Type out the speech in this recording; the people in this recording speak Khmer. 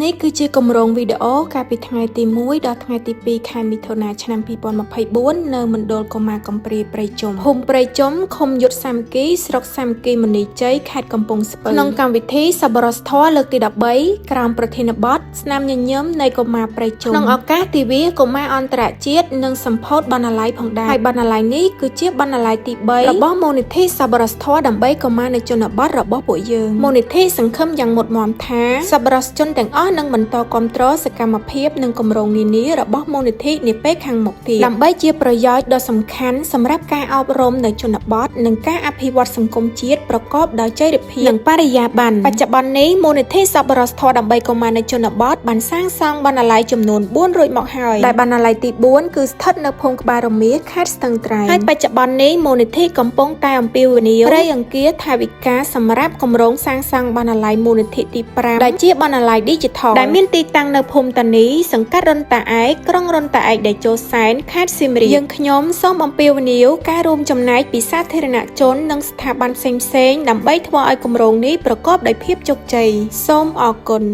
នេះគឺជាគម្រោងវីដេអូកាលពីថ្ងៃទី1ដល់ថ្ងៃទី2ខែមិថុនាឆ្នាំ2024នៅមណ្ឌលកុមារកំព្រាព្រៃជុំភូមិព្រៃជុំឃុំយុទ្ធសាមគ្គីស្រុកសាមគ្គីមនីជ័យខេត្តកំពង់ស្ពឺក្នុងកម្មវិធីសប្បុរសធម៌លើកទី13ក្រោមប្រធានបទស្នាមញញឹមនៃកុមារព្រៃជុំក្នុងឱកាសទិវាកុមារអន្តរជាតិនិងសម្ពោធបណ្ណាល័យផងដែរហើយបណ្ណាល័យនេះគឺជាបណ្ណាល័យទី3របស់មូលនិធិសប្បុរសធម៌ដើម្បីកុមារនៅជនបទរបស់ពួកយើងមូលនិធិសង្ឃឹមយ៉ាងមុតមាំថាសប្បុរសជនទាំងអស់នឹងបន្តគាំទ្រសកម្មភាពនិងគម្រោងនានារបស់មូលនិធិនាពេលខាងមុខទៀតដើម្បីជាប្រយោជន៍ដ៏សំខាន់សម្រាប់ការអប់រំនៅជនបទនិងការអភិវឌ្ឍសង្គមជាតិប្រកបដោយចីរភាពនិងបរិយាបន្នបច្ចុប្បន្ននេះមូលនិធិសប្បុរសធម៌ដើម្បីកុមារនៅជនបទបានសាងសង់បណ្ណាល័យចំនួន4រួចមកហើយដែលបណ្ណាល័យទី4គឺស្ថិតនៅភូមិក្បាលរមៀខេត្តស្ទឹងត្រែងហើយបច្ចុប្បន្ននេះមូលនិធិកំពុងតែអំពាវនាវរៃអង្គាសថវិកាសម្រាប់គម្រោងសាងសង់បណ្ណាល័យមូលនិធិទី5ដែលជាបណ្ណាល័យ Digital ដែលមានទីតាំងនៅភូមិតានីសង្កាត់រន្តាឯកក្រុងរន្តាឯកដែលចូលសែនខេត្តសៀមរាបយើងខ្ញុំសូមអំពាវនាវការរួមចំណែកពីសាធារណជននិងស្ថាប័នផ្សេងៗដើម្បីធ្វើឲ្យគម្រោងនេះប្រកបដោយភាពជោគជ័យសូមអរគុណ